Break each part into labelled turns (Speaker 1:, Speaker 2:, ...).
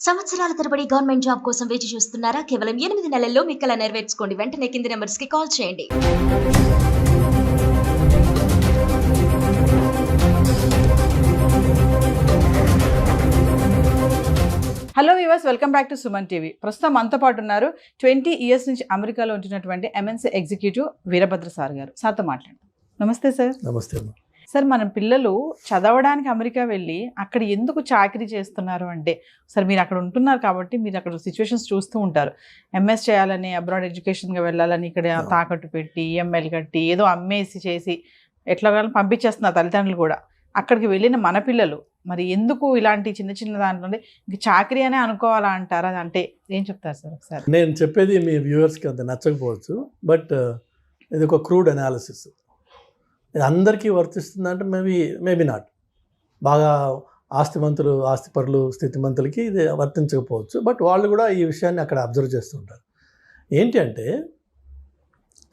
Speaker 1: సంవత్సరాల తరబడి government job కోసం వేచి చూస్తున్నారా? కేవలం 8 నెలల్లో మీ కల నెరవేర్చుకోండి. వెంటనే కింది నెంబర్స్‌కి కాల్ చేయండి.
Speaker 2: Hello viewers, welcome back to Suman TV. ప్రస్తుతం మనతో పాటు ఉన్నారు 20 ఇయర్స్ నుంచి అమెరికాలో ఉంటున్నటువంటి ఎంఎన్సీ ఎగ్జిక్యూటివ్ వీరభద్ర సార్ గారు. సార్తో మాట్లాడండి. నమస్తే సార్.
Speaker 3: నమస్తే అమ్మా.
Speaker 2: సార్, మన పిల్లలు చదవడానికి అమెరికా వెళ్ళి అక్కడ ఎందుకు చాకరీ చేస్తున్నారు అంటే, సార్ మీరు అక్కడ ఉంటున్నారు కాబట్టి మీరు అక్కడ సిచ్యువేషన్స్ చూస్తూ ఉంటారు. ఎంఎస్ చేయాలని, అబ్రాడ్ ఎడ్యుకేషన్గా వెళ్ళాలని ఇక్కడ తాకట్టు పెట్టి ఈఎంఐలు కట్టి ఏదో అమ్మేసి చేసి ఎట్లా పంపించేస్తున్నారు తల్లిదండ్రులు కూడా. అక్కడికి వెళ్ళిన మన పిల్లలు మరి ఎందుకు ఇలాంటి చిన్న చిన్న దాంట్లో ఇంక చాకరీ అనే అనుకోవాలా అంటారా? అంటే ఏం చెప్తారు సార్ ఒకసారి?
Speaker 3: నేను చెప్పేది మీ వ్యూవర్స్కి అంత నచ్చకపోవచ్చు, బట్ ఇది ఒక క్రూడ్ అనాలిసిస్. ఇది అందరికీ వర్తిస్తుందంటే మేబీ నాట్. బాగా ఆస్తిమంతులు, ఆస్తిపరులు, స్థితిమంతులకి ఇది వర్తించకపోవచ్చు, బట్ వాళ్ళు కూడా ఈ విషయాన్ని అక్కడ అబ్జర్వ్ చేస్తుంటారు. ఏంటి అంటే,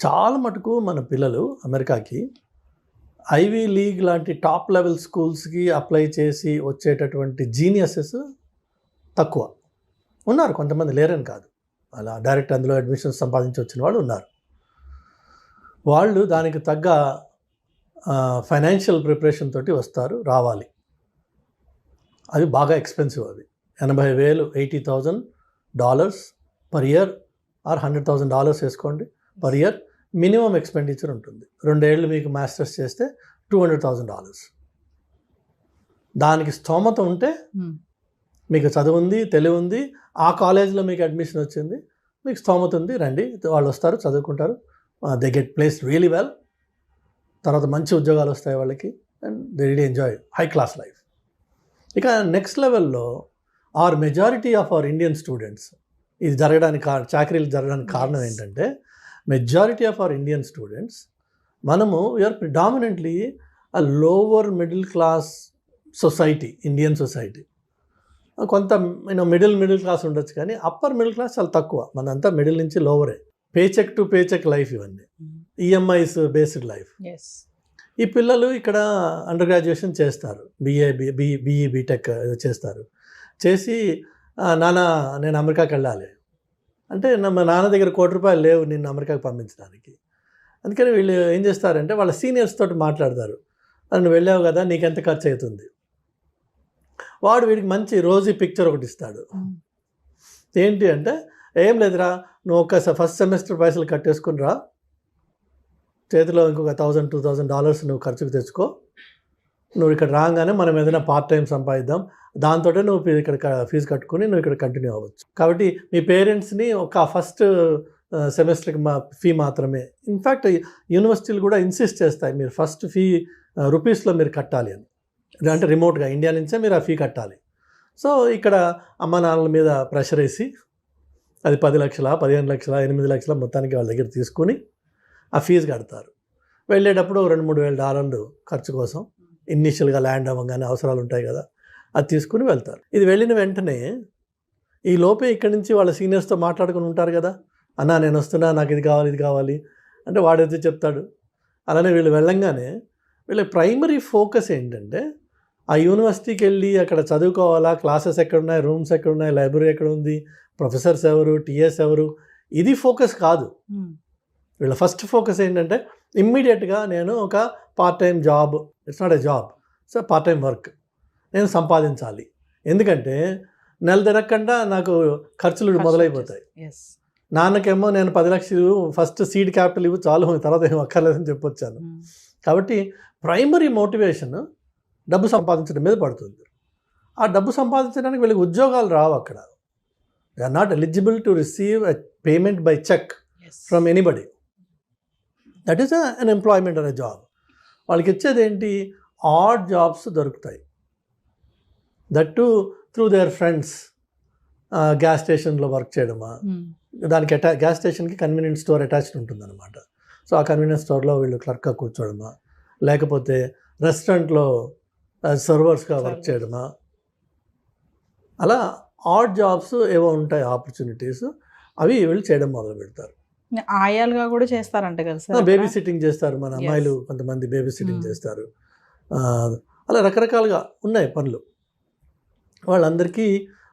Speaker 3: చాలా మటుకు మన పిల్లలు అమెరికాకి ఐవీ లీగ్ లాంటి టాప్ లెవెల్ స్కూల్స్కి అప్లై చేసి వచ్చేటటువంటి జీనియసెస్ తక్కువ ఉన్నారు. కొంతమంది లేరని కాదు, అలా డైరెక్ట్ అందులో అడ్మిషన్స్ సంపాదించి వచ్చిన వాళ్ళు ఉన్నారు. వాళ్ళు దానికి తగ్గ ఫైనాన్షియల్ ప్రిపరేషన్ తోటి వస్తారు, రావాలి. అవి బాగా ఎక్స్పెన్సివ్. అవి $80,000 $80,000 పర్ ఇయర్ ఆర్ $100,000 వేసుకోండి పర్ ఇయర్ మినిమం ఎక్స్పెండిచర్ ఉంటుంది. 2 ఏళ్ళు మీకు మాస్టర్స్ చేస్తే $200,000. దానికి స్తోమత ఉంటే, మీకు చదువు ఉంది, తెలివి ఉంది, ఆ కాలేజ్లో మీకు అడ్మిషన్ వచ్చింది, మీకు స్తోమత ఉంది, రండి. వాళ్ళు వస్తారు, చదువుకుంటారు, they get place really well. తర్వాత మంచి ఉద్యోగాలు వస్తాయి వాళ్ళకి, and they really enjoy high class life. ఇక నెక్స్ట్ లెవెల్లో majority of our Indian students, ఇది జరగడానికి చాకరీలు జరగడానికి కారణం ఏంటంటే, majority of our Indian students, మనము we are predominantly a lower middle class society, Indian society. కొంత మిడిల్ క్లాస్ ఉండొచ్చు, కానీ అప్పర్ మిడిల్ క్లాస్ చాలా తక్కువ. మనంతా మిడిల్ నుంచి లోవరే. పేచెక్ టు పేచెక్ లైఫ్, ఇవన్నీ ఈఎంఐస్ బేస్డ్ లైఫ్. ఈ పిల్లలు ఇక్కడ అండర్ గ్రాడ్యుయేషన్ చేస్తారు, బీఈ బీటెక్ చేస్తారు. చేసి నాన్న నేను అమెరికాకి వెళ్ళాలి అంటే, మా నాన్న దగ్గర ₹1,00,00,000 లేవు నిన్ను అమెరికాకి పంపించడానికి. అందుకని వీళ్ళు ఏం చేస్తారంటే, వాళ్ళ సీనియర్స్ తోటి మాట్లాడతారు. నువ్వు వెళ్ళావు కదా, నీకెంత ఖర్చు అవుతుంది. వాడు వీడికి మంచి రోజీ పిక్చర్ ఒకటి ఇస్తాడు. ఏంటి అంటే, ఏం లేదురా, నువ్వు ఫస్ట్ సెమిస్టర్ పైసలు కట్టేసుకుని రా, చేతిలో ఇంకొక $1,000-2,000 నువ్వు ఖర్చుకు తెచ్చుకో. నువ్వు ఇక్కడ రాగానే మనం ఏదైనా పార్ట్ టైం సంపాదిద్దాం, దాంతో నువ్వు ఇక్కడ ఫీజు కట్టుకుని నువ్వు ఇక్కడ కంటిన్యూ అవ్వచ్చు. కాబట్టి మీ పేరెంట్స్ని ఒక ఫస్ట్ సెమిస్టర్కి ఫీ మాత్రమే. ఇన్ఫ్యాక్ట్ యూనివర్సిటీలు కూడా ఇన్సిస్ట్ చేస్తాయి, మీరు ఫస్ట్ ఫీ రూపీస్లో మీరు కట్టాలి అని. అంటే రిమోట్గా ఇండియా నుంచే మీరు ఆ ఫీ కట్టాలి. సో ఇక్కడ అమ్మ నాన్నల మీద ప్రెషర్ వేసి అది 10 లక్షల, 15 లక్షల, 8 లక్షల మొత్తానికి వాళ్ళ దగ్గర తీసుకుని ఆ ఫీజు కడతారు. వెళ్ళేటప్పుడు $2,000-3,000 ఖర్చు కోసం, ఇనిషియల్గా ల్యాండ్ అవ్వగానే అవసరాలు ఉంటాయి కదా, అది తీసుకుని వెళ్తారు. ఇది వెళ్ళిన వెంటనే ఈ లోపే ఇక్కడి నుంచి వాళ్ళ సీనియర్స్తో మాట్లాడుకుని ఉంటారు కదా, అన్న నేను వస్తున్నా, నాకు ఇది కావాలి అంటే వాడైతే చెప్తాడు. అలానే వీళ్ళు వెళ్ళంగానే వీళ్ళ ప్రైమరీ ఫోకస్ ఏంటంటే, ఆ యూనివర్సిటీకి వెళ్ళి అక్కడ చదువుకోవాలా, క్లాసెస్ ఎక్కడున్నాయి, రూమ్స్ ఎక్కడున్నాయి, లైబ్రరీ ఎక్కడ ఉంది, ప్రొఫెసర్స్ ఎవరు, టీఎస్ ఎవరు, ఇది ఫోకస్ కాదు. వీళ్ళ ఫస్ట్ ఫోకస్ ఏంటంటే, ఇమ్మీడియట్గా నేను ఒక part time job, it's not a job, so part time work నేను సంపాదించాలి. ఎందుకంటే నెల తిరగకుండా నాకు ఖర్చులు మొదలైపోతాయి. నాన్నకేమో నేను 10 లక్షలు ఫస్ట్ సీడ్ క్యాపిటల్ ఇవ్వు చాలు, తర్వాత ఏం అక్కర్లేదని చెప్పొచ్చాను. కాబట్టి ప్రైమరీ మోటివేషన్ డబ్బు సంపాదించడం మీద పడుతుంది. ఆ డబ్బు సంపాదించడానికి వీళ్ళకి ఉద్యోగాలు రావు అక్కడ. They are not eligible to receive a payment by cheque from anybody. That is unemployment అనే జాబ్. వాళ్ళకి ఇచ్చేది ఏంటి, ఆడ్ జాబ్స్ దొరుకుతాయి. That too through their friends. Gas స్టేషన్లో వర్క్ చేయడమా, దానికి గ్యాస్ స్టేషన్కి కన్వీనియన్స్ స్టోర్ అటాచ్డ్ ఉంటుందన్నమాట. సో ఆ కన్వీనియన్స్ స్టోర్లో వీళ్ళు క్లర్క్గా కూర్చోవడమా, లేకపోతే రెస్టారెంట్లో సర్వర్స్గా వర్క్ చేయడమా, అలా ఆడ్ జాబ్స్ ఏవో ఉంటాయి, ఆపర్చునిటీస్, అవి వీళ్ళు చేయడం మొదలు పెడతారు.
Speaker 2: ఆయాలుగా కూడా చేస్తారంట కదా సార్,
Speaker 3: బేబీ సిట్టింగ్ చేస్తారు. మన అమ్మాయిలు కొంతమంది బేబీ సిట్టింగ్ చేస్తారు. అలా రకరకాలుగా ఉన్నాయి పనులు. వాళ్ళందరికీ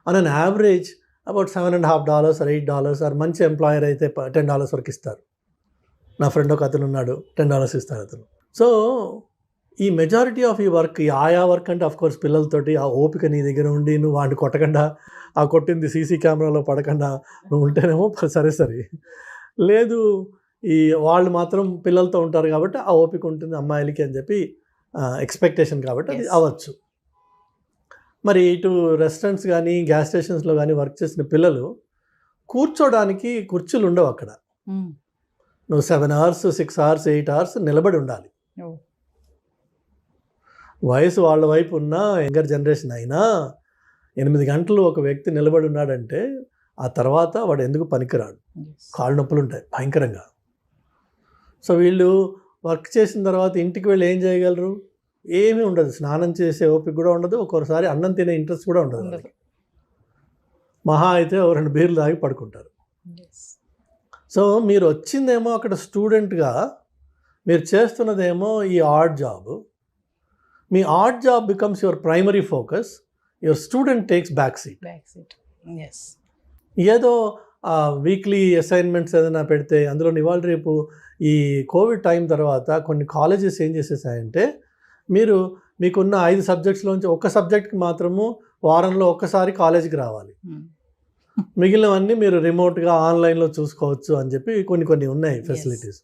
Speaker 3: on an average about $7.50 or $8 or మంచి ఎంప్లాయర్ అయితే $10 వరకు ఇస్తారు. నా ఫ్రెండ్ ఒక అతను ఉన్నాడు, $10 ఇస్తారు అతను. సో ఈ మెజారిటీ ఆఫ్ ఈ వర్క్, ఈ ఆయా వర్క్ అంటే అఫ్కోర్స్ పిల్లలతోటి ఆ ఓపిక నీ దగ్గర ఉండి నువ్వు వాడిని కొట్టకుండా, ఆ కొట్టింది సీసీ కెమెరాలో పడకుండా నువ్వు ఉంటేనేమో సరే. లేదు ఈ వాళ్ళు మాత్రం పిల్లలతో ఉంటారు కాబట్టి ఆ ఓపిక ఉంటుంది అమ్మాయిలకి అని చెప్పి ఎక్స్పెక్టేషన్ కాబట్టి అది అవ్వచ్చు. మరి ఇటు రెస్టారెంట్స్ కానీ గ్యాస్ స్టేషన్స్లో కానీ వర్క్ చేసిన పిల్లలు కూర్చోడానికి కుర్చీలు ఉండవు అక్కడ. నువ్వు 7 hours 6 hours 8 hours నిలబడి ఉండాలి. వయసు వాళ్ళ వైపు ఉన్న యంగర్ జనరేషన్ అయినా 8 గంటలు ఒక వ్యక్తి నిలబడి ఉన్నాడంటే ఆ తర్వాత వాడు ఎందుకు పనికిరాడు. కాళ్ళు నొప్పులు ఉంటాయి భయంకరంగా. సో వీళ్ళు వర్క్ చేసిన తర్వాత ఇంటికి వెళ్ళి ఏం చేయగలరు? ఏమీ ఉండదు. స్నానం చేసే ఓపిక కూడా ఉండదు, ఒక్కోసారి అన్నం తినే ఇంట్రెస్ట్ కూడా ఉండదు. మహా అయితే 2 బీర్లు తాగి పడుకుంటారు. సో మీరు వచ్చిందేమో అక్కడ స్టూడెంట్గా, మీరు చేస్తున్నదేమో ఈ art job. Me art job becomes your primary focus, your student takes back seat. ఏదో వీక్లీ అసైన్మెంట్స్ ఏదైనా పెడితే అందులో ఇవాళ రేపు ఈ కోవిడ్ టైం తర్వాత కొన్ని కాలేజెస్ ఏం చేసేసాయంటే, మీకున్న 5 సబ్జెక్ట్స్లోంచి ఒక సబ్జెక్ట్కి మాత్రము వారంలో ఒక్కసారి కాలేజీకి రావాలి, మిగిలినవన్నీ మీరు రిమోట్గా ఆన్లైన్లో చూసుకోవచ్చు అని చెప్పి కొన్ని ఉన్నాయి ఫెసిలిటీస్.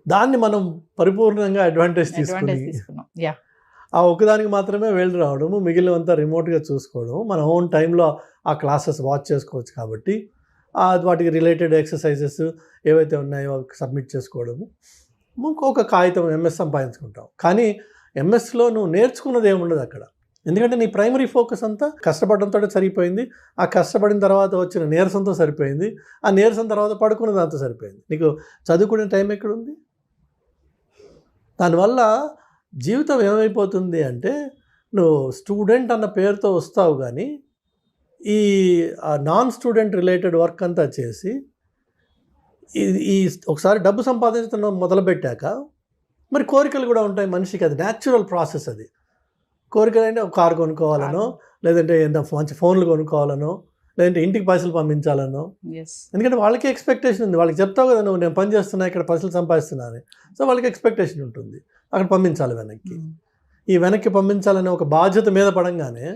Speaker 3: దాన్ని మనం పరిపూర్ణంగా అడ్వాంటేజ్ తీసుకుని ఆ ఒక్కదానికి మాత్రమే వెళ్ళి రావడము, మిగిలినంతా రిమోట్గా చూసుకోవడము, మన ఓన్ టైంలో ఆ క్లాసెస్ వాచ్ చేసుకోవచ్చు. కాబట్టి వాటికి రిలేటెడ్ ఎక్సర్సైజెస్ ఏవైతే ఉన్నాయో సబ్మిట్ చేసుకోవడము, ఇంకొక కాగితం ఎంఎస్ సంపాదించుకుంటాం. కానీ ఎంఎస్లో నువ్వు నేర్చుకున్నది ఏముండదు అక్కడ. ఎందుకంటే నీ ప్రైమరీ ఫోకస్ అంతా కష్టపడడంతో సరిపోయింది, ఆ కష్టపడిన తర్వాత వచ్చిన నీరసంతో సరిపోయింది, ఆ నీరసం తర్వాత పడుకున్న దాంతో సరిపోయింది. నీకు చదువుకునే టైం ఎక్కడుంది? దానివల్ల జీవితం ఏమైపోతుంది అంటే, నువ్వు స్టూడెంట్ అన్న పేరుతో వస్తావు కానీ ఈ నాన్ స్టూడెంట్ రిలేటెడ్ వర్క్ అంతా చేసి ఈ ఒకసారి డబ్బు సంపాదించడం మొదలుపెట్టాక మరి కోరికలు కూడా ఉంటాయి మనిషికి. అది న్యాచురల్ ప్రాసెస్. అది కోరికలు అంటే ఒక కారు కొనుక్కోవాలనో, లేదంటే మంచి ఫోన్లు కొనుక్కోవాలనో, లేదంటే ఇంటికి పైసలు పంపించాలనో. ఎందుకంటే వాళ్ళకి ఎక్స్పెక్టేషన్ ఉంది. వాళ్ళకి చెప్తావు కదా, నువ్వు నేను పని చేస్తున్నా, ఇక్కడ పైసలు సంపాదిస్తున్నా అని. సో వాళ్ళకి ఎక్స్పెక్టేషన్ ఉంటుంది, అక్కడ పంపించాలి వెనక్కి. ఈ వెనక్కి పంపించాలనే ఒక బాధ్యత మీద పడంగానే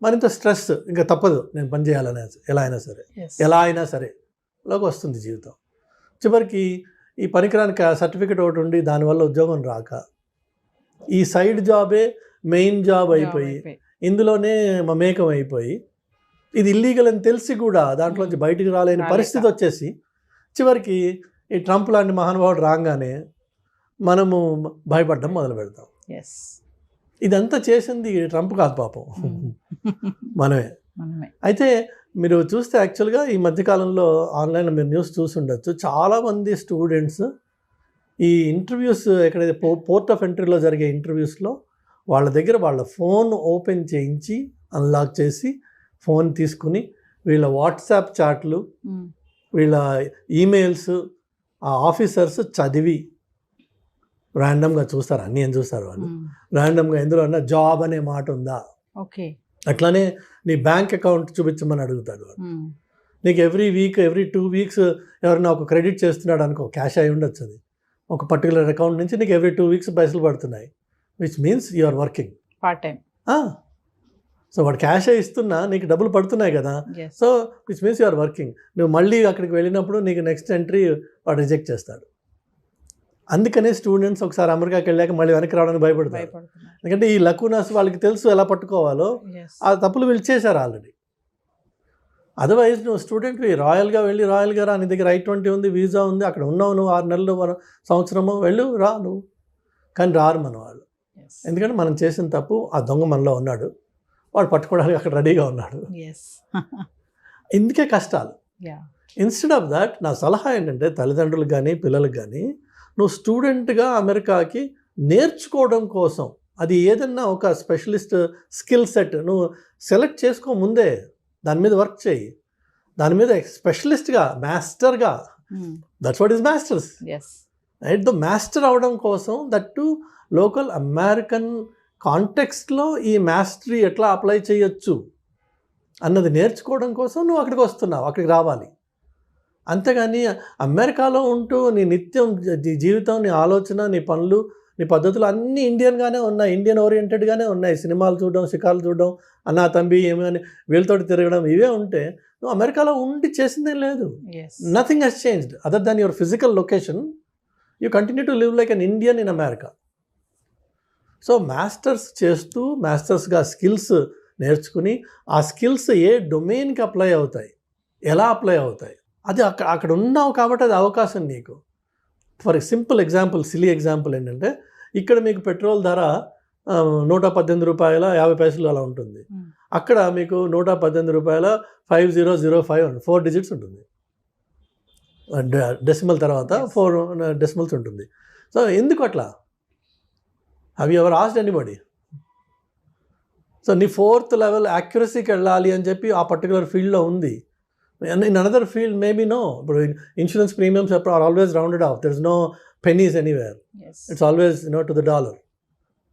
Speaker 3: మరింత స్ట్రెస్, ఇంకా తప్పదు నేను పని చేయాలనే ఎలా అయినా సరే లోకి వస్తుంది జీవితం. చివరికి ఈ పనికిరానికి సర్టిఫికెట్ ఒకటి ఉండి దానివల్ల ఉద్యోగం రాక ఈ సైడ్ జాబే మెయిన్ జాబ్ అయిపోయి ఇందులోనే మమేకం అయిపోయి ఇది ఇల్లీగల్ అని తెలిసి కూడా దాంట్లోంచి బయటికి రాలేని పరిస్థితి వచ్చేసి చివరికి ఈ ట్రంప్ లాంటి మహానుభావుడు రాగానే మనము భయపడడం మొదలు పెడతాం. ఇదంతా చేసింది ట్రంప్ కాదు పాపం, మనమే. అయితే మీరు చూస్తే యాక్చువల్గా ఈ మధ్యకాలంలో ఆన్లైన్లో మీరు న్యూస్ చూసి ఉండొచ్చు, చాలామంది స్టూడెంట్స్ ఈ ఇంటర్వ్యూస్ ఎక్కడైతే పోర్ట్ ఆఫ్ ఎంట్రీలో జరిగే ఇంటర్వ్యూస్లో వాళ్ళ దగ్గర వాళ్ళ ఫోన్ ఓపెన్ చేయించి అన్లాక్ చేసి ఫోన్ తీసుకుని వీళ్ళ వాట్సాప్ చాట్లు, వీళ్ళ ఈమెయిల్స్ ఆ ఆఫీసర్స్ చదివి ర్యాండమ్గా చూస్తారు. అన్నీ ఏం చూస్తారు వాళ్ళు ర్యాండమ్గా. ఎందులో అన్నా జాబ్ అనే మాట ఉందా, అట్లానే నీ బ్యాంక్ అకౌంట్ చూపించమని అడుగుతాడు వాడు. నీకు ఎవ్రీ 2 weeks ఎవరైనా ఒక క్రెడిట్ చేస్తున్నాడు అనుకో, క్యాష్ అయి ఉండొచ్చు, అది ఒక పర్టికులర్ అకౌంట్ నుంచి నీకు ఎవ్రీ 2 weeks పైసలు పడుతున్నాయి, which means you are working
Speaker 2: part time.
Speaker 3: So వాడు క్యాష్ ఇస్తున్నా నీకు డబ్బులు పడుతున్నాయి కదా, so which means you are working. నువ్వు మళ్ళీ అక్కడికి వెళ్ళినప్పుడు నీకు నెక్స్ట్ ఎంట్రీ వాడు రిజెక్ట్ చేస్తాడు. అందుకనే స్టూడెంట్స్ ఒకసారి అమెరికాకి వెళ్ళాక మళ్ళీ వెనక్కి రావడానికి భయపడతారు. ఎందుకంటే ఈ లకూనాస్ వాళ్ళకి తెలుసు ఎలా పట్టుకోవాలో, ఆ తప్పులు వీళ్ళు చేశారు ఆల్రెడీ. అదర్వైజ్ నువ్వు స్టూడెంట్వి రాయల్గా వెళ్ళి రాయల్గా రా, నీ దగ్గర I-20 ఉంది, వీసా ఉంది, అక్కడ ఉన్నావు నువ్వు 6 నెలలు సంవత్సరము వెళ్ళు రా నువ్వు. కానీ రారు మన వాళ్ళు. ఎందుకంటే మనం చేసిన తప్పు ఆ దొంగ మనలో ఉన్నాడు, వాడు పట్టుకోవడానికి అక్కడ రెడీగా ఉన్నాడు. ఇందుకే కష్టాలు. ఇన్స్టెడ్ ఆఫ్ దాట్ నా సలహా ఏంటంటే తల్లిదండ్రులకు కానీ పిల్లలకు కానీ, నువ్వు స్టూడెంట్గా అమెరికాకి నేర్చుకోవడం కోసం అది ఏదన్నా ఒక స్పెషలిస్ట్ స్కిల్ సెట్ నువ్వు సెలెక్ట్ చేసుకో ముందే, దాని మీద వర్క్ చేయి, దాని మీద స్పెషలిస్ట్గా మాస్టర్గా. That's what is masters. Right, the master అవడం కోసం దట్టు లోకల్ అమెరికన్ కాంటెక్స్ట్లో ఈ మాస్టరీ ఎట్లా అప్లై చేయొచ్చు అన్నది నేర్చుకోవడం కోసం నువ్వు అక్కడికి వస్తున్నావు, అక్కడికి రావాలి. అంతేగాని అమెరికాలో ఉంటూ నీ నిత్యం జీవితం, నీ ఆలోచన, నీ పనులు, నీ పద్ధతులు అన్నీ ఇండియన్గానే ఉన్నాయి, ఇండియన్ ఓరియంటెడ్గానే ఉన్నాయి. సినిమాలు చూడడం, షికార్లు చూడడం, అన్నా తంబి ఏమని వీళ్ళతోటి తిరగడం, ఇవే ఉంటే నువ్వు అమెరికాలో ఉండి చేసిందేం లేదు. Nothing has changed other than your physical location. You continue to live like an Indian in America. So masters చేస్తూ మాస్టర్స్గా స్కిల్స్ నేర్చుకుని ఆ స్కిల్స్ ఏ డొమైన్కి అప్లై అవుతాయి, ఎలా అప్లై అవుతాయి, అది అక్కడ ఉన్నావు కాబట్టి అది అవకాశం నీకు. For simple example, silly example ఏంటంటే, ఇక్కడ మీకు పెట్రోల్ ధర ₹118.50 అలా ఉంటుంది. అక్కడ మీకు ₹118.5005 4 digits ఉంటుంది, డెసిమల్ తర్వాత 4 decimals ఉంటుంది. సో ఎందుకు అట్లా? Have you ever asked anybody? So నీ 4th level యాక్యురసీకి వెళ్ళాలి అని చెప్పి ఆ పర్టికులర్ ఫీల్డ్లో ఉంది. In another field maybe no. ఇప్పుడు insurance premiums are always rounded off, there is no pennies anywhere, it's always to the $1.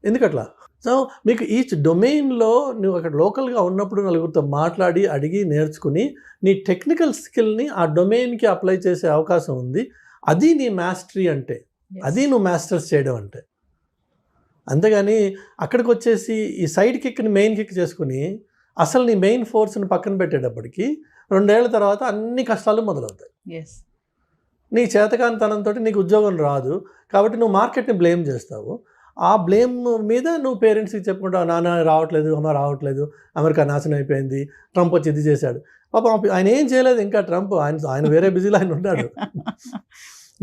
Speaker 3: ఎందుకట్లా? సో మీకు ఈచ్ డొమైన్లో నువ్వు అక్కడ లోకల్గా ఉన్నప్పుడు నలుగురితో మాట్లాడి అడిగి నేర్చుకుని నీ టెక్నికల్ స్కిల్ని ఆ డొమైన్కి అప్లై చేసే అవకాశం ఉంది. అది నీ మాస్టరీ అంటే, అది నువ్వు మాస్టర్స్ చేయడం అంటే. అంతేగాని అక్కడికి వచ్చేసి ఈ సైడ్ కిక్ని మెయిన్ కిక్ చేసుకుని అసలు నీ మెయిన్ ఫోర్స్ని పక్కన పెట్టేటప్పటికి 2 ఏళ్ల తర్వాత అన్ని కష్టాలు మొదలవుతాయి. నీ చేతకానితనంతో నీకు ఉద్యోగం రాదు కాబట్టి నువ్వు మార్కెట్ని బ్లేమ్ చేస్తావు. ఆ బ్లేమ్ మీద నువ్వు పేరెంట్స్కి చెప్పుకుంటావు, నాన్న రావట్లేదు, అమ్మ రావట్లేదు, అమెరికా నాశనం అయిపోయింది, ట్రంప్ వచ్చి ఇది చేశాడు. పాపం ఆయన ఏం చేయలేదు ఇంకా, ట్రంప్ ఆయన వేరే బిజీలో ఆయన ఉన్నాడు,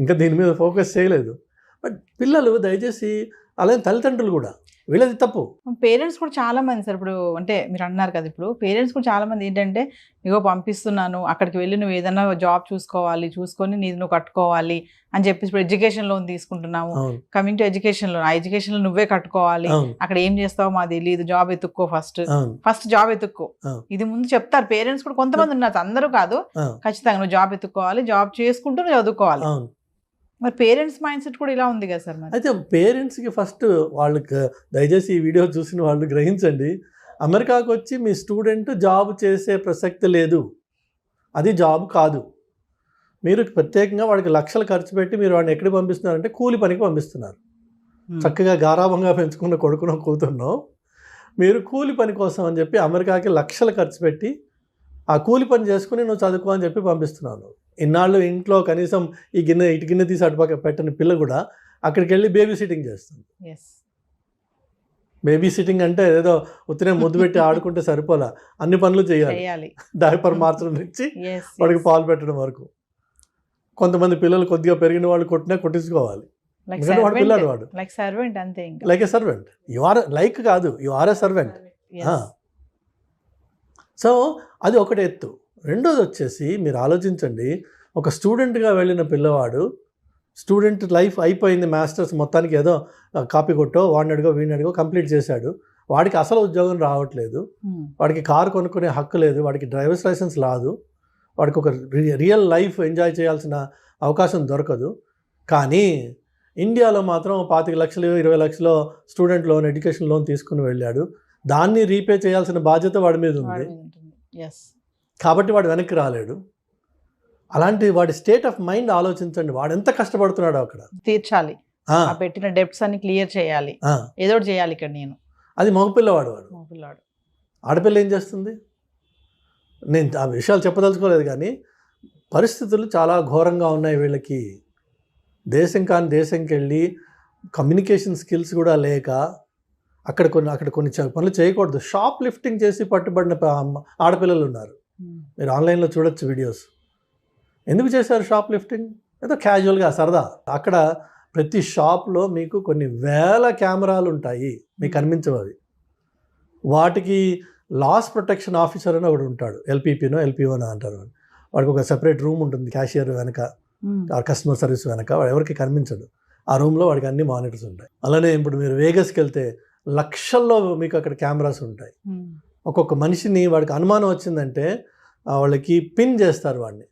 Speaker 3: ఇంకా దీని మీద ఫోకస్ చేయలేదు. బట్ పిల్లలు దయచేసి, అలాగే తల్లిదండ్రులు కూడా, వీళ్ళది తప్పు.
Speaker 2: పేరెంట్స్ కూడా చాలా మంది సార్, ఇప్పుడు అంటే మీరు అన్నారు కదా, ఇప్పుడు పేరెంట్స్ కూడా చాలా మంది ఏంటంటే, ఇగో పంపిస్తున్నాను అక్కడికి వెళ్ళి నువ్వు ఏదైనా జాబ్ చూసుకొని నీది నువ్వు కట్టుకోవాలి అని చెప్పేసి, ఇప్పుడు ఎడ్యుకేషన్ లోన్ తీసుకుంటున్నాము, కమింగ్ టు ఎడ్యుకేషన్ లోన్, ఆ ఎడ్యుకేషన్ లో నువ్వే కట్టుకోవాలి, అక్కడ ఏం చేస్తావో మాకు తెలియదు, జాబ్ ఎత్తుక్కో, ఫస్ట్ జాబ్ ఎత్తుక్కో, ఇది ముందు చెప్తారు పేరెంట్స్ కూడా. కొంతమంది ఉన్నారు, అందరూ కాదు, ఖచ్చితంగా నువ్వు జాబ్ ఎత్తుకోవాలి, జాబ్ చేసుకుంటూ నువ్వు చదువుకోవాలి. మరి పేరెంట్స్ మైండ్ సెట్ కూడా ఇలా ఉంది కదా సార్.
Speaker 3: అయితే పేరెంట్స్కి ఫస్ట్ వాళ్ళకి దయచేసి ఈ వీడియో చూసిన వాళ్ళు గ్రహించండి, అమెరికాకు వచ్చి మీ స్టూడెంట్ జాబ్ చేసే ప్రసక్తి లేదు, అది జాబ్ కాదు. మీరు ప్రత్యేకంగా వాడికి లక్షలు ఖర్చు పెట్టి మీరు వాడిని ఎక్కడికి పంపిస్తున్నారంటే కూలి పనికి పంపిస్తున్నారు. చక్కగా గారాభంగా పెంచుకున్న కొడుకునో కూతురునో మీరు కూలి పని కోసం అని చెప్పి అమెరికాకి లక్షలు ఖర్చు పెట్టి ఆ కూలి పని చేసుకుని నువ్వు చదువుకో అని చెప్పి పంపిస్తున్నాను. ఇన్నాళ్ళు ఇంట్లో కనీసం ఇటు గిన్నె తీసి అటుపక్క పెట్టని పిల్ల కూడా అక్కడికి వెళ్ళి బేబీ సిట్టింగ్ చేస్తుంది. బేబీ సిట్టింగ్ అంటే ఏదో ఉత్తనే ముద్దు పెట్టి ఆడుకుంటే సరిపోలా, అన్ని పనులు చేయాలి. డైపర్ మార్చడం నుంచి వాడికి పాలు పెట్టడం వరకు. కొంతమంది పిల్లలు కొద్దిగా పెరిగిన వాళ్ళు కొట్టించుకోవాలి, వాడు పిల్లడు, వాడు like a servant. You are like కాదు, you are a servant. So అది ఒకటి ఎత్తు. రెండోది వచ్చేసి మీరు ఆలోచించండి, ఒక స్టూడెంట్గా వెళ్ళిన పిల్లవాడు, స్టూడెంట్ లైఫ్ అయిపోయింది, మాస్టర్స్ మొత్తానికి ఏదో కాపీ కొట్టో వీడినడిగో కంప్లీట్ చేశాడు, వాడికి అసలు ఉద్యోగం రావట్లేదు, వాడికి కారు కొనుక్కునే హక్కు లేదు, వాడికి డ్రైవర్స్ లైసెన్స్ రాదు, వాడికి ఒక రియల్ లైఫ్ ఎంజాయ్ చేయాల్సిన అవకాశం దొరకదు. కానీ ఇండియాలో మాత్రం 25 లక్షలు 20 లక్షలు స్టూడెంట్ లోన్, ఎడ్యుకేషన్ లోన్ తీసుకుని వెళ్ళాడు, దాన్ని రీపే చేయాల్సిన బాధ్యత వాడి మీద ఉంది. కాబట్టి వాడు వెనక్కి రాలేడు. అలాంటి వాడి స్టేట్ ఆఫ్ మైండ్ ఆలోచించండి, వాడు ఎంత కష్టపడుతున్నాడు అక్కడ.
Speaker 2: తీర్చాలి, పెట్టిన డెబ్ట్స్ అన్ని క్లియర్ చేయాలి, ఏదో చేయాలి ఇక్కడ నేను.
Speaker 3: అది మగపిల్లవాడు. ఆడపిల్ల ఏం చేస్తుంది? నేను ఆ విషయాలు చెప్పదలుచుకోలేదు, కానీ పరిస్థితులు చాలా ఘోరంగా ఉన్నాయి వీళ్ళకి. దేశం కాని దేశంకి వెళ్ళి కమ్యూనికేషన్ స్కిల్స్ కూడా లేక అక్కడ కొన్ని పనులు చేయకూడదు. షాప్ లిఫ్టింగ్ చేసి పట్టుబడిన ఆడపిల్లలు ఉన్నారు, మీరు ఆన్లైన్లో చూడొచ్చు వీడియోస్. ఎందుకు చేశారు షాప్ లిఫ్టింగ్? ఏదో క్యాజువల్గా సరదా. అక్కడ ప్రతి షాప్లో మీకు కొన్ని వేల కెమెరాలు ఉంటాయి, మీకు కనిపించవు అవి. వాటికి లాస్ ప్రొటెక్షన్ ఆఫీసర్ అని ఒకటి ఉంటాడు, ఎల్పీపీనో ఎల్పీఓనో అంటారు. వాడికి ఒక సెపరేట్ రూమ్ ఉంటుంది, క్యాషియర్ వెనక, కస్టమర్ సర్వీస్ వెనక, వాడు ఎవరికి కనిపించడు. ఆ రూమ్లో వాడికి అన్ని మానిటర్స్ ఉంటాయి. అలానే ఇప్పుడు మీరు వేగస్కి వెళ్తే లక్షల్లో మీకు అక్కడ కెమెరాస్ ఉంటాయి. ఒక్కొక్క మనిషిని వాడికి అనుమానం వచ్చిందంటే వాళ్ళకి పిన్ చేస్తారు వాడిని,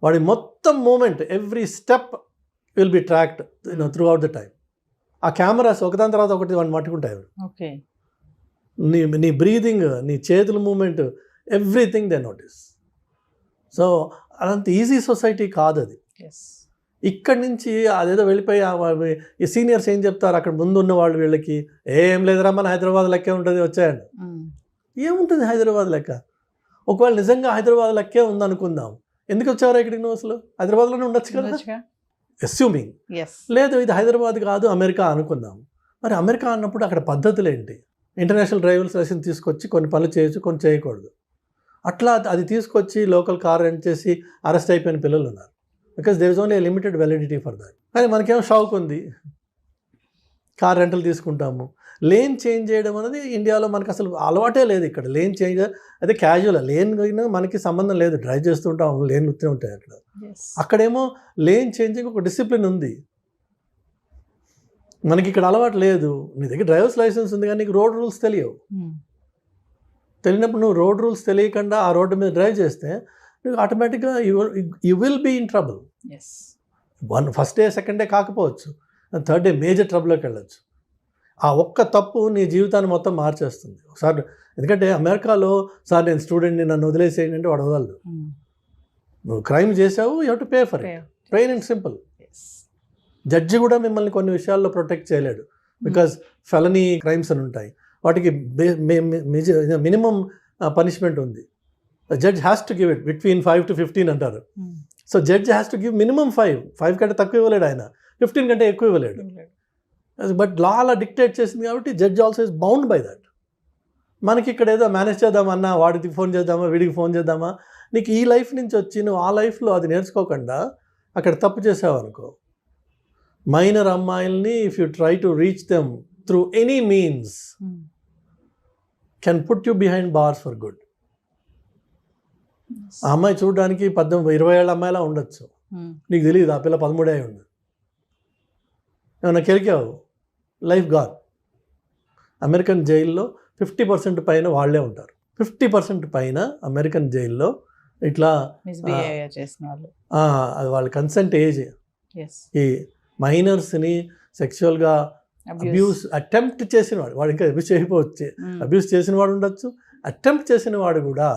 Speaker 3: వాడి మొత్తం movement, every step will be tracked throughout the time. ఆ కెమెరాస్ ఒకదాని తర్వాత ఒకటి వాడిని పట్టుకుంటాయి. నీ బ్రీదింగ్, నీ చేతుల movement, everything they notice. So అదంత ఈజీ సొసైటీ కాదు అది.
Speaker 2: ఎస్.
Speaker 3: ఇక్కడి నుంచి అదేదో వెళ్ళిపోయి ఈ సీనియర్స్ ఏం చెప్తారు అక్కడ ముందు ఉన్న వాళ్ళు వీళ్ళకి, ఏం లేదురా మన హైదరాబాద్ లెక్కే ఉంటుంది వచ్చాయండి. ఏముంటుంది హైదరాబాద్ లెక్క? ఒకవేళ నిజంగా హైదరాబాద్ లెక్కే ఉందనుకుందాం, ఎందుకు వచ్చారా ఇక్కడికి నువ్వు? అసలు హైదరాబాద్లోనే ఉండొచ్చు కదా, అస్యూమింగ్. లేదు ఇది హైదరాబాద్ కాదు అమెరికా అనుకుందాం. మరి అమెరికా అన్నప్పుడు అక్కడ పద్ధతులు ఏంటి? ఇంటర్నేషనల్ డ్రైవింగ్ లైసెన్స్ తీసుకొచ్చి కొన్ని పనులు చేయొచ్చు, కొన్ని చేయకూడదు. అట్లా అది తీసుకొచ్చి లోకల్ కార్ రెంట్ చేసి అరెస్ట్ అయిపోయిన పిల్లలు ఉన్నారు. Because there is only limited validity for that. కానీ మనకేమో షాక్ ఉంది, కార్ రెంటల్ తీసుకుంటాము. లేన్ చేంజ్ చేయడం అనేది ఇండియాలో మనకు అసలు అలవాటే లేదు. ఇక్కడ లేన్ చేంజ్ అదే క్యాజువల్, లేన్ మనకి సంబంధం లేదు, డ్రైవ్ చేస్తుంటాం, లేన్ వస్తూనే ఉంటాయి అక్కడ. అక్కడేమో లేన్ చేంజింగ్ ఒక డిసిప్లిన్ ఉంది, మనకి ఇక్కడ అలవాటు లేదు. నీ దగ్గర డ్రైవర్స్ లైసెన్స్ ఉంది కానీ నీకు రోడ్ రూల్స్ తెలియవు. తెలియనప్పుడు నువ్వు రోడ్ రూల్స్ తెలియకుండా ఆ రోడ్డు మీద డ్రైవ్ చేస్తే నువ్వు ఆటోమేటిక్గా you will be in trouble. First day second day కాకపోవచ్చు, థర్డ్ డే మేజర్ ట్రబుల్లోకి వెళ్ళచ్చు. ఆ ఒక్క తప్పు నీ జీవితాన్ని మొత్తం మార్చేస్తుంది ఒకసారి. ఎందుకంటే అమెరికాలో సార్ నేను స్టూడెంట్ని నన్ను వదిలేసేయండి అంటే వాడు వదలదు. నువ్వు క్రైమ్ చేసావు, you have to pay for it, plain and simple. Judge కూడా మిమ్మల్ని కొన్ని విషయాల్లో ప్రొటెక్ట్ చేయలేడు, బికాజ్ ఫెలనీ క్రైమ్స్ అని ఉంటాయి, వాటికి మినిమం పనిష్మెంట్ ఉంది. Judge has to give it between 5 to 15 అంటారు. So judge has to give minimum 5 కంటే తక్కువ ఇవ్వలేడు ఆయన, 15 కంటే ఎక్కువ ఇవ్వలేడు. బట్ లా అలా డిక్టేట్ చేసింది కాబట్టి judge also is bound by that. మనకి ఇక్కడ ఏదో మేనేజ్ చేద్దామన్నా, వాడికి ఫోన్ చేద్దామా, వీడికి ఫోన్ చేద్దామా, నీకు ఈ లైఫ్ నుంచి వచ్చి నువ్వు ఆ లైఫ్లో అది నేర్చుకోకుండా అక్కడ తప్పు చేసావు అనుకో, మైనర్ అమ్మాయిల్ని if you try to reach them through any means can put you behind bars for good. ఆ అమ్మాయి చూడడానికి 18-20 ఏళ్ళ అమ్మాయిలా ఉండొచ్చు, నీకు తెలియదు ఆ పిల్ల 13 అయి ఉండదు. ఏమన్నా కెలికావు, లైఫ్ గాన్. అమెరికన్ జైల్లో 50% పైన వాళ్ళే ఉంటారు. 50% పైన అమెరికన్ జైల్లో ఇట్లా అది వాళ్ళ కన్సెంట్ ఏజ్. ఈ మైనర్స్ని సెక్షువల్గా అబ్యూస్ అటెంప్ట్ చేసిన వాడు ఇంకా అబ్యూస్ చేయకపోవచ్చు, అబ్యూస్ చేసిన వాడు ఉండొచ్చు, అటెంప్ట్ చేసిన వాడు కూడా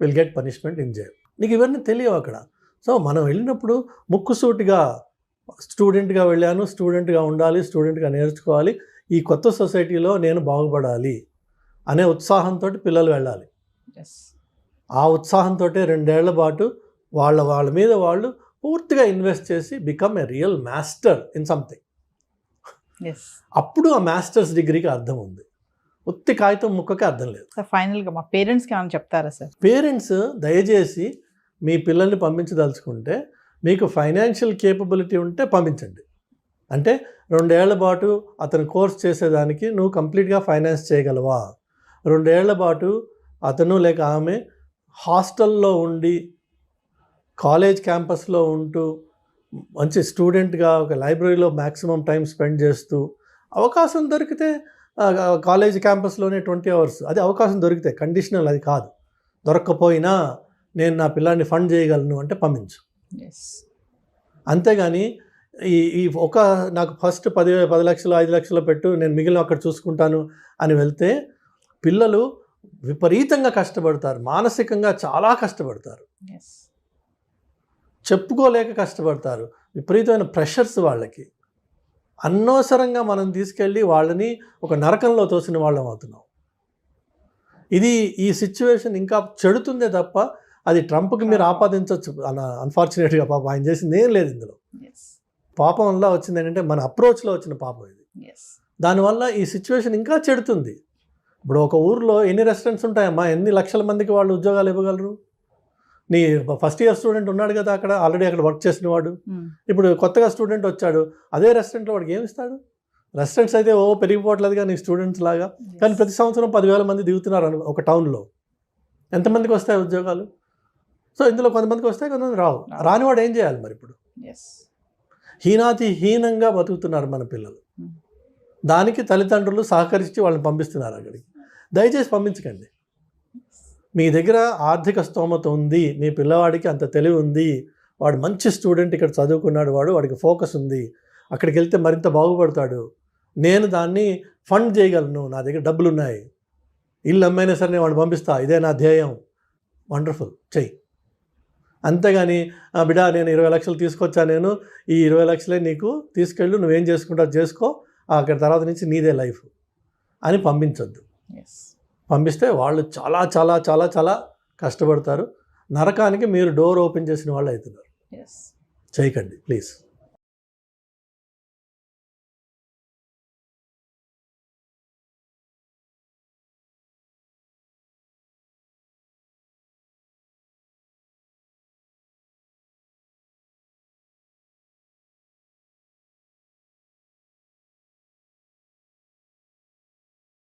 Speaker 3: will get punishment in jail. నీకు ఇవన్నీ తెలియవు అక్కడ. సో మనం వెళ్ళినప్పుడు ముక్కుసూటిగా స్టూడెంట్గా వెళ్ళాను, స్టూడెంట్గా ఉండాలి, స్టూడెంట్గా నేర్చుకోవాలి, ఈ కొత్త సొసైటీలో నేను బాగుపడాలి అనే ఉత్సాహంతో పిల్లలు వెళ్ళాలి. ఆ ఉత్సాహంతో 2 ఏళ్ల పాటు వాళ్ళ మీద వాళ్ళు పూర్తిగా ఇన్వెస్ట్ చేసి become a real master in something. అప్పుడు ఆ మాస్టర్స్ డిగ్రీకి అర్థం ఉంది, ఉత్తి కాగితం ముక్కకి అర్థం లేదు.
Speaker 2: ఫైనల్గా మా పేరెంట్స్కి ఏమైనా చెప్తారా సార్?
Speaker 3: పేరెంట్స్ దయచేసి మీ పిల్లల్ని పంపించదలుచుకుంటే మీకు ఫైనాన్షియల్ కేపబిలిటీ ఉంటే పంపించండి. అంటే 2 ఏళ్ల పాటు అతను కోర్స్ చేసేదానికి నువ్వు కంప్లీట్గా ఫైనాన్స్ చేయగలవా? 2 ఏళ్ల పాటు అతను లేక ఆమె హాస్టల్లో ఉండి కాలేజ్ క్యాంపస్లో ఉంటూ మంచి స్టూడెంట్గా ఒక లైబ్రరీలో మ్యాక్సిమం టైం స్పెండ్ చేస్తూ అవకాశం దొరికితే కాలేజ్ క్యాంపస్లోనే 20 hours అది అవకాశం దొరికితే, కండిషనల్ అది కాదు. దొరక్కపోయినా నేను నా పిల్లాన్ని ఫండ్ చేయగలను అంటే పంపించు. అంతేగాని ఈ నాకు ఫస్ట్ 10 లక్షలు 5 లక్షలు పెట్టు, నేను మిగిలిన అక్కడ చూసుకుంటాను అని వెళ్తే పిల్లలు విపరీతంగా కష్టపడతారు, మానసికంగా చాలా కష్టపడతారు, చెప్పుకోలేక కష్టపడతారు, విపరీతమైన ప్రెషర్స్ వాళ్ళకి. అనవసరంగా మనం తీసుకెళ్ళి వాళ్ళని ఒక నరకంలో తోసిన వాళ్ళం అవుతున్నాం. ఈ సిచ్యువేషన్ ఇంకా చెడుతుందే తప్ప అది ట్రంప్కి మీరు ఆపాదించవచ్చు. అన్ఫార్చునేట్గా పాపం ఆయన చేసింది ఏం లేదు ఇందులో. పాపం వల్ల వచ్చింది ఏంటంటే మన అప్రోచ్లో వచ్చిన పాపం ఇది. దానివల్ల ఈ సిచ్యువేషన్ ఇంకా చెడుతుంది. ఇప్పుడు ఒక ఊర్లో ఎన్ని రెస్టారెంట్స్ ఉంటాయమ్మా, ఎన్ని లక్షల మందికి వాళ్ళు ఉద్యోగాలు ఇవ్వగలరు? నీ ఫస్ట్ ఇయర్ స్టూడెంట్ ఉన్నాడు కదా అక్కడ, ఆల్రెడీ అక్కడ వర్క్ చేసిన వాడు, ఇప్పుడు కొత్తగా స్టూడెంట్ వచ్చాడు, అదే రెస్టారెంట్లో వాడికి ఏమి ఇస్తాడు? రెస్టారెంట్స్ అయితే పెరిగిపోవట్లేదుగా నీ స్టూడెంట్స్ లాగా, కానీ ప్రతి సంవత్సరం 10,000 మంది దిగుతున్నారు ఒక టౌన్లో. ఎంతమందికి వస్తాయి ఉద్యోగాలు? సో ఇందులో కొంతమందికి వస్తాయి, కొంతమంది రావు. రానివాడు ఏం చేయాలి మరి? ఇప్పుడు హీనంగా బతుకుతున్నారు మన పిల్లలు. దానికి తల్లిదండ్రులు సహకరించి వాళ్ళని పంపిస్తున్నారు అక్కడికి. దయచేసి పంపించకండి. మీ దగ్గర ఆర్థిక స్తోమత ఉంది, మీ పిల్లవాడికి అంత తెలివి ఉంది, వాడు మంచి స్టూడెంట్, ఇక్కడ చదువుకున్నాడు, వాడికి ఫోకస్ ఉంది, అక్కడికి వెళ్తే మరింత బాగుపడతాడు, నేను దాన్ని ఫండ్ చేయగలను, నా దగ్గర డబ్బులు ఉన్నాయి, ఇల్లు అమ్మైనా సరే నేను వాడిని పంపిస్తా, ఇదే నా ధ్యేయం, వండర్ఫుల్, చెయ్యి. అంతేగాని బిడ్డ నేను 20 లక్షలు తీసుకొచ్చా, నేను ఈ 20 లక్షలే నీకు తీసుకెళ్ళు, నువ్వేం చేసుకుంటావు చేసుకో, అక్కడ తర్వాత నుంచి నీదే లైఫ్ అని పంపించొద్దు. పంపిస్తే వాళ్ళు చాలా చాలా చాలా చాలా కష్టపడతారు. నరకానికి మీరు డోర్ ఓపెన్ చేసిన వాళ్ళు అవుతున్నారు. చేయకండి ప్లీజ్.